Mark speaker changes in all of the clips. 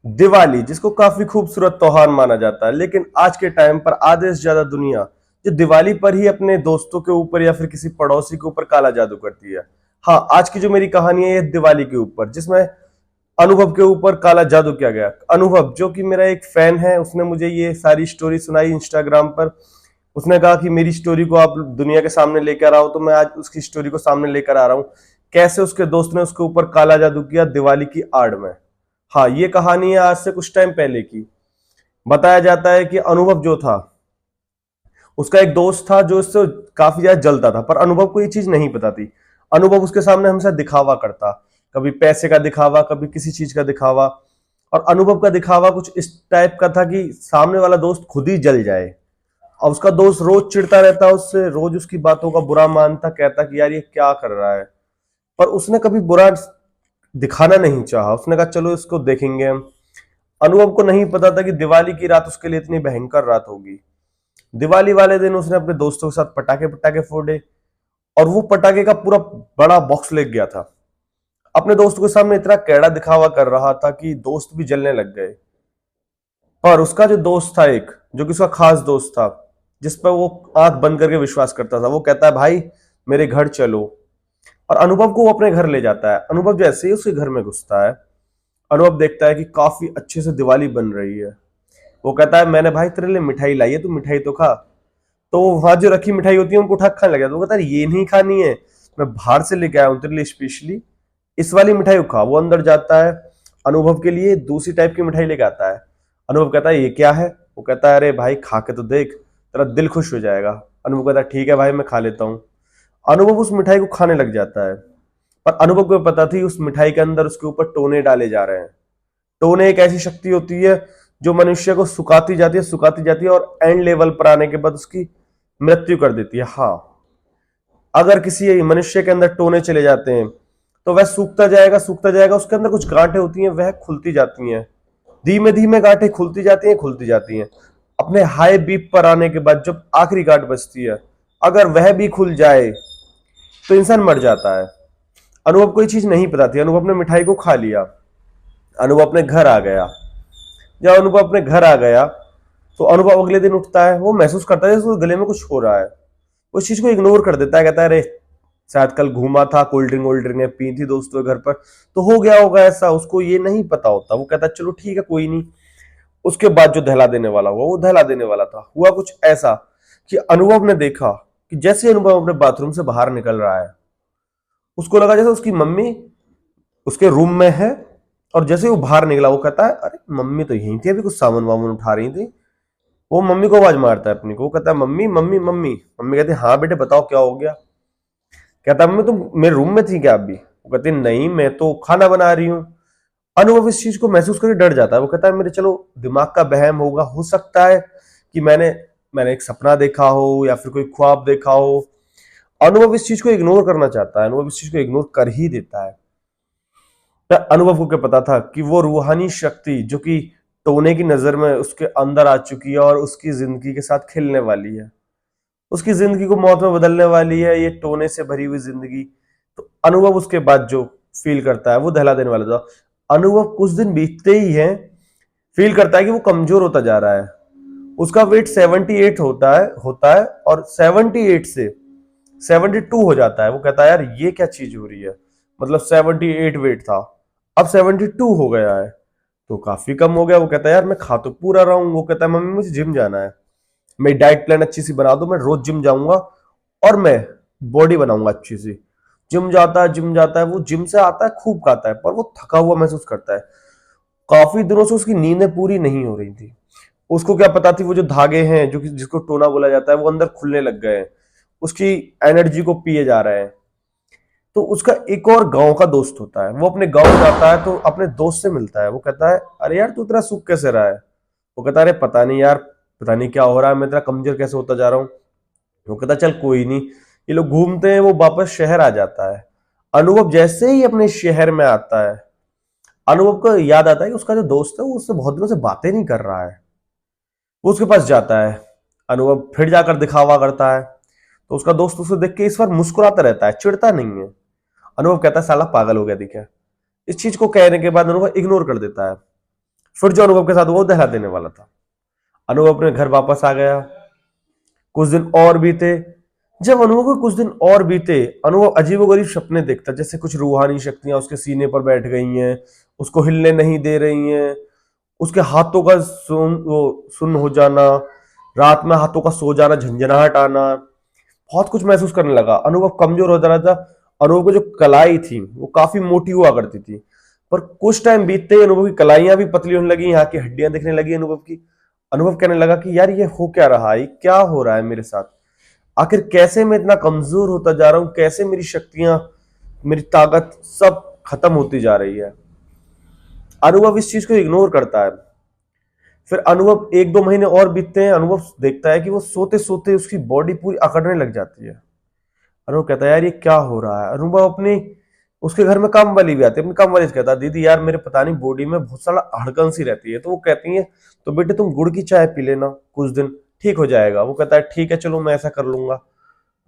Speaker 1: दिवाली जिसको काफी खूबसूरत त्योहार माना जाता है, लेकिन आज के टाइम पर आधे से ज्यादा दुनिया जो दिवाली पर ही अपने दोस्तों के ऊपर या फिर किसी पड़ोसी के ऊपर काला जादू करती है। हाँ, आज की जो मेरी कहानी है ये दिवाली के ऊपर, जिसमें अनुभव के ऊपर काला जादू किया गया। अनुभव जो कि मेरा एक फैन है, उसने मुझे ये सारी स्टोरी सुनाई इंस्टाग्राम पर। उसने कहा कि मेरी स्टोरी को आप दुनिया के सामने लेकर आओ, तो मैं आज उसकी स्टोरी को सामने लेकर आ रहा हूँ। कैसे उसके दोस्त ने उसके ऊपर काला जादू किया दिवाली की आड़ में। हाँ, ये कहानी है आज से कुछ टाइम पहले की। बताया जाता है कि अनुभव जो था, उसका एक दोस्त था जो इससे काफी ज्यादा जलता था, पर अनुभव को ये चीज नहीं पता थी। अनुभव उसके सामने हमेशा दिखावा करता, कभी पैसे का दिखावा, कभी किसी चीज का दिखावा। और अनुभव का दिखावा कुछ इस टाइप का था कि सामने वाला दोस्त खुद ही जल जाए। और उसका दोस्त रोज चिढ़ता रहता उससे, रोज उसकी बातों का बुरा मानता, कहता कि यार ये क्या कर रहा है। पर उसने कभी बुरा दिखाना नहीं चाहा। उसने कहा चलो इसको देखेंगे हम। अनुभव को नहीं पता था कि दिवाली की रात उसके लिए इतनी भयंकर रात होगी। दिवाली वाले दिन उसने अपने दोस्तों के साथ पटाखे पटाखे फोड़े, और वो पटाखे का पूरा बड़ा बॉक्स ले गया था। अपने दोस्तों के सामने इतना कैड़ा दिखावा कर रहा था कि दोस्त भी जलने लग गए। पर उसका जो दोस्त था एक, जो कि उसका खास दोस्त था, जिस पर वो आंख बंद करके विश्वास करता था, वो कहता है भाई मेरे घर चलो। और अनुभव को वो अपने घर ले जाता है। अनुभव जैसे ही उसके घर में घुसता है, अनुभव देखता है कि काफी अच्छे से दिवाली बन रही है। वो कहता है मैंने भाई तेरे लिए मिठाई लाई है, तू मिठाई तो खा। तो वहां जो रखी मिठाई होती है उनको उठा खाने लगा। तो वो कहता है ये नहीं खानी है, मैं बाहर से लेके आया हूं तेरे लिए स्पेशली, इस वाली मिठाई को खा। वो अंदर जाता है, अनुभव के लिए दूसरी टाइप की मिठाई लेके आता है। अनुभव कहता है ये क्या है। वो कहता है अरे भाई खा के तो देख, तेरा दिल खुश हो जाएगा। अनुभव कहता है ठीक है भाई मैं खा लेता हूँ। अनुभव उस मिठाई को खाने लग जाता है। पर अनुभव को पता थी उस मिठाई के अंदर उसके ऊपर टोने डाले जा रहे हैं। टोने एक ऐसी शक्ति होती है जो मनुष्य को सुखाती जाती है और एंड लेवल पर आने के बाद उसकी मृत्यु कर देती है। हाँ, अगर किसी मनुष्य के अंदर टोने चले जाते हैं तो वह सूखता जाएगा। उसके अंदर कुछ गांठें होती हैं, वह खुलती जाती हैं। धीमे धीमे गांठें खुलती जाती हैं। अपने हाई बीप पर आने के बाद जब आखिरी गांठ बचती है, अगर वह भी खुल जाए तो इंसान मर जाता है। अनुभव को ये चीज नहीं पता थी। अनुभव ने मिठाई को खा लिया। अनुभव अपने घर आ गया। जब अनुभव अपने घर आ गया तो अनुभव अगले दिन उठता है, वो महसूस करता है जैसे उसके गले में कुछ हो रहा है। वो इस चीज को इग्नोर कर देता है, कहता है अरे शायद कल घूमा था, कोल्ड ड्रिंक वोल्ड ड्रिंक पी थी दोस्तों के घर पर, तो हो गया होगा ऐसा। उसको ये नहीं पता होता। वो कहता है चलो ठीक है कोई नहीं। उसके बाद जो दहला देने वाला हुआ वो दहला देने वाला था। हुआ कुछ ऐसा कि अनुभव ने देखा कि जैसे अनुभव अपने बाथरूम से बाहर निकल रहा है, उसको लगा जैसे उसकी मम्मी उसके रूम में है। और जैसे वो बाहर निकला, वो कहता है अरे मम्मी तो यहीं थी, अभी कुछ सामान वामान उठा रही थी। वो मम्मी को आवाज मारता है अपनी को। वो कहता है मम्मी मम्मी मम्मी। मम्मी कहती है हाँ बेटे बताओ क्या हो गया। कहता है मम्मी तुम मेरे रूम में थी क्या अभी। वो कहती है नहीं मैं तो खाना बना रही हूँ। अनुभव इस चीज को महसूस करके डर जाता है। वो कहता है मेरे चलो दिमाग का वहम होगा, हो सकता है कि मैंने मैंने एक सपना देखा हो या फिर कोई ख्वाब देखा हो। अनुभव इस चीज को इग्नोर करना चाहता है। अनुभव इस चीज को इग्नोर कर ही देता है। अनुभव को क्या पता था कि वो रूहानी शक्ति जो कि टोने की नजर में उसके अंदर आ चुकी है और उसकी जिंदगी के साथ खेलने वाली है, उसकी जिंदगी को मौत में बदलने वाली है, ये टोने से भरी हुई जिंदगी। तो अनुभव उसके बाद जो फील करता है वो दहला देने वाला था। अनुभव कुछ दिन बीतते ही है फील करता है कि वो कमजोर होता जा रहा है। उसका वेट 78 होता है और 78 से 72 हो जाता है। वो कहता है यार ये क्या चीज हो रही है, मतलब 78 वेट था, अब 72 हो गया है, तो काफी कम हो गया। वो कहता है यार मैं खा तो पूरा रहा हूँ। वो कहता है मम्मी मुझे जिम जाना है, मेरी डाइट प्लान अच्छी सी बना दो, मैं रोज जिम जाऊंगा और मैं बॉडी बनाऊंगा अच्छी सी। जिम जाता है। वो जिम से आता है, खूब खाता है, पर वो थका हुआ महसूस करता है। काफी दिनों से उसकी नींदें पूरी नहीं हो रही थी। उसको क्या पता थी वो जो धागे हैं जो कि जिसको टोना बोला जाता है वो अंदर खुलने लग गए हैं, उसकी एनर्जी को पिए जा रहे हैं। तो उसका एक और गांव का दोस्त होता है। वो अपने गांव जाता है तो अपने दोस्त से मिलता है। वो कहता है अरे यार तू इतना सूख कैसे रहा है। वो कहता है अरे पता नहीं यार, पता नहीं क्या हो रहा है, मैं इतना कमजोर कैसे होता जा रहा हूँ। वो कहता है चल कोई नहीं। ये लोग घूमते हैं, वो वापस शहर आ जाता है। अनुभव जैसे ही अपने शहर में आता है, अनुभव को याद आता है कि उसका जो दोस्त है वो उससे बहुत दिनों से बातें नहीं कर रहा है। वो उसके पास जाता है। अनुभव फिर जाकर दिखावा करता है, तो उसका दोस्त उसे देख के इस बार मुस्कुराता रहता है, चिढ़ता नहीं है। अनुभव कहता है साला पागल हो गया दिखा। इस चीज को कहने के बाद अनुभव इग्नोर कर देता है। फिर जो अनुभव के साथ वो दहला देने वाला था। अनुभव अपने घर वापस आ गया। कुछ दिन और बीते। जब अनुभव के कुछ दिन और बीते, अनुभव अजीबोगरीब सपने देखता, जैसे कुछ रूहानी शक्तियां उसके सीने पर बैठ गई हैं, उसको हिलने नहीं दे रही हैं, उसके हाथों का सुन्न हो जाना, रात में हाथों का सो जाना, झंझनाहट आना, बहुत कुछ महसूस करने लगा। अनुभव कमजोर हो जा रहा था। अनुभव की जो कलाई थी वो काफी मोटी हुआ करती थी, पर कुछ टाइम बीतते ही अनुभव की कलाइयां भी पतली होने लगी, यहाँ की हड्डियां दिखने लगी अनुभव की। अनुभव कहने लगा कि यार ये हो क्या रहा है, क्या हो रहा है मेरे साथ, आखिर कैसे मैं इतना कमजोर होता जा रहा हूं, कैसे मेरी शक्तियां, मेरी ताकत सब खत्म होती जा रही है। अनुभव इस चीज को इग्नोर करता है। फिर अनुभव 1-2 महीने और बीतते हैं। अनुभव देखता है कि वो सोते सोते उसकी बॉडी पूरी अकड़ने लग जाती है। अनुभव कहता है यार ये क्या हो रहा है। अनुभव अपनी उसके घर में काम वाली भी आती है, अपनी काम वाली से कहता है दीदी यार मेरे पता नहीं बॉडी में बहुत सारा अड़कन सी रहती है। तो वो कहती है तो बेटे तुम गुड़ की चाय पी लेना, कुछ दिन ठीक हो जाएगा। वो कहता है ठीक है चलो मैं ऐसा कर लूंगा,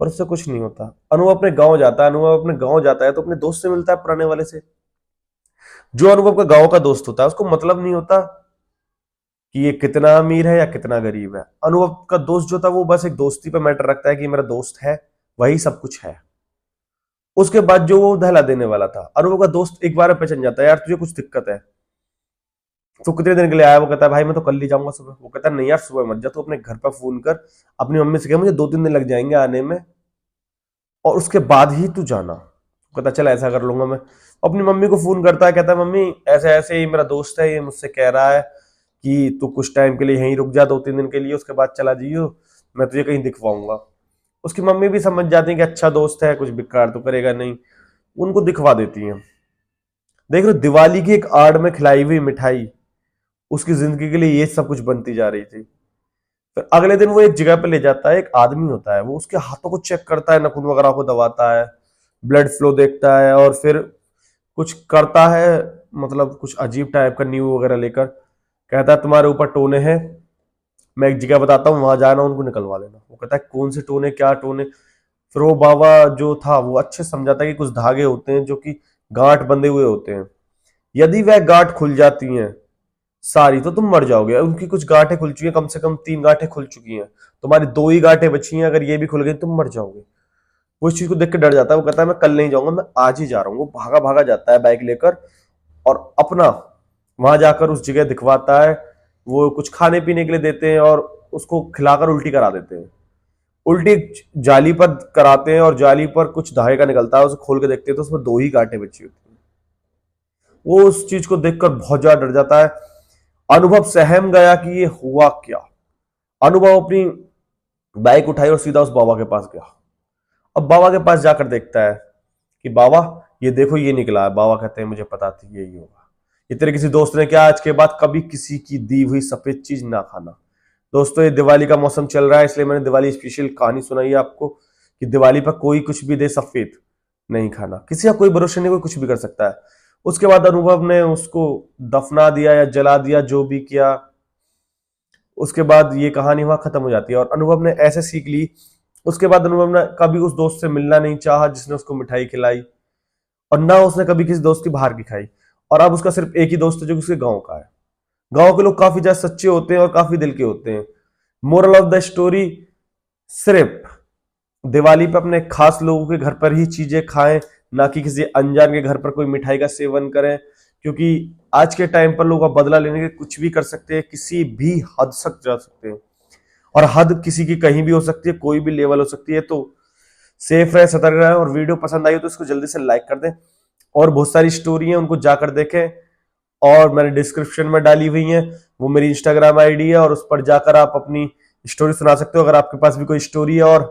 Speaker 1: पर उससे कुछ नहीं होता। अनुभव अपने गाँव जाता है। अनुभव अपने गाँव जाता है तो अपने दोस्त से मिलता है, पुराने वाले से। जो अनुभव का गाँव का दोस्त होता है उसको मतलब नहीं होता कि ये कितना अमीर है या कितना गरीब है। अनुभव का दोस्त जो था वो बस एक दोस्ती पे मैटर रखता है कि मेरा दोस्त है, वही सब कुछ है। उसके बाद जो वो दहला देने वाला था, अनुभव का दोस्त एक बार पहचान जाता है यार तुझे कुछ दिक्कत है। तो कितने दिन के लिए आया। वो कहता है भाई मैं तो कल ही जाऊंगा सुबह। वो कहता है नहीं यार सुबह मत जा, तो अपने घर पर फोन कर अपनी मम्मी से कह मुझे 2-3 दिन लग जाएंगे आने में, और उसके बाद ही तू जाना। वो कहता चल ऐसा कर लूंगा मैं। अपनी मम्मी को फोन करता है, कहता है मम्मी ऐसे ऐसे ही मेरा दोस्त है, ये मुझसे कह रहा है कि तू कुछ टाइम के लिए यहीं रुक जा, 2-3 दिन के लिए, उसके बाद चला जाइयो, मैं तुझे कहीं दिखवाऊंगा। उसकी मम्मी भी समझ जाती है कि अच्छा दोस्त है, कुछ बिगाड़ तो करेगा नहीं, उनको दिखवा देती हैं। देख रहे हो, दिवाली की एक आड़ में खिलाई हुई मिठाई उसकी जिंदगी के लिए ये सब कुछ बनती जा रही थी। फिर अगले दिन वो एक जगह पे ले जाता है, एक आदमी होता है, वो उसके हाथों को चेक करता है, नाखून वगैरह को दबाता है, ब्लड फ्लो देखता है, और फिर कुछ करता है, मतलब कुछ अजीब टाइप का न्यू वगैरह लेकर कहता है तुम्हारे ऊपर टोने हैं, मैं एक जगह बताता हूँ वहां जाना, उनको निकलवा लेना। वो कहता है कौन से टोने, क्या टोने। फिर वो बाबा जो था वो अच्छे समझाता है कि कुछ धागे होते हैं जो कि गांठ बंधे हुए होते हैं, यदि वह गांठ खुल जाती हैं सारी तो तुम मर जाओगे। उनकी कुछ गांठें खुल चुकी हैं, कम से कम 3 गांठें खुल चुकी हैं, तुम्हारी 2 ही गांठें बची हैं, अगर ये भी खुल गई तुम मर जाओगे। वो इस चीज को देख के डर जाता है। वो कहता है मैं कल नहीं जाऊंगा, मैं आज ही जा रहा हूँ। वो भागा भागा जाता है बाइक लेकर, और अपना वहां जाकर उस जगह दिखवाता है। वो कुछ खाने पीने के लिए देते हैं और उसको खिलाकर उल्टी करा देते हैं। उल्टी जाली पर कराते हैं और जाली पर कुछ धागे का निकलता है, उसे खोल के देखते हैं तो उसमें 2 ही गांठें बची होती हैं। वो उस चीज को देखकर बहुत ज्यादा डर जाता है। अनुभव सहम गया कि ये हुआ क्या। अनुभव अपनी बाइक उठाई और सीधा उस बाबा के पास गया। अब बाबा के पास जाकर देखता है कि बाबा ये देखो ये निकला है। बाबा कहते हैं मुझे पता थी यही होगा, ये तेरे किसी दोस्त ने क्या, आज के बाद कभी किसी की दी हुई सफेद चीज ना खाना। दोस्तों ये दिवाली का मौसम चल रहा है, इसलिए मैंने दिवाली स्पेशल कहानी सुनाई है आपको कि दिवाली पर कोई कुछ भी दे सफेद नहीं खाना। किसी का कोई भरोसा नहीं, कोई कुछ भी कर सकता है। उसके बाद अनुभव ने उसको दफना दिया या जला दिया, जो भी किया। उसके बाद ये कहानी वहां खत्म हो जाती है और अनुभव ने ऐसे सीख ली। उसके बाद अनुभव ने कभी उस दोस्त से मिलना नहीं चाहा जिसने उसको मिठाई खिलाई, और ना उसने कभी किसी दोस्त की बाहर की खाई। और अब उसका सिर्फ एक ही दोस्त है जो उसके गांव का है। गांव के लोग काफी ज्यादा सच्चे होते हैं और काफी दिल के होते हैं। मोरल ऑफ द स्टोरी, सिर्फ दिवाली पे अपने खास लोगों के घर पर ही चीजें खाएं, ना कि किसी अनजान के घर पर कोई मिठाई का सेवन करें, क्योंकि आज के टाइम पर लोग अब बदला लेने के कुछ भी कर सकते हैं, किसी भी हद तक जा सकते हैं, और हद किसी की कहीं भी हो सकती है, कोई भी लेवल हो सकती है। तो सेफ रहे, सतर्क रहे, और वीडियो पसंद आई हो तो इसको जल्दी से लाइक कर दें। और बहुत सारी स्टोरी है उनको जाकर देखें, और मैंने डिस्क्रिप्शन में डाली हुई है, वो मेरी इंस्टाग्राम आईडी है, और उस पर जाकर आप अपनी स्टोरी सुना सकते हो। अगर आपके पास भी कोई स्टोरी है, और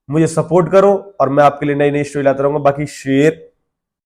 Speaker 1: मुझे सपोर्ट करो और मैं आपके लिए नई नई स्टोरी लाता रहूंगा। बाकी शेयर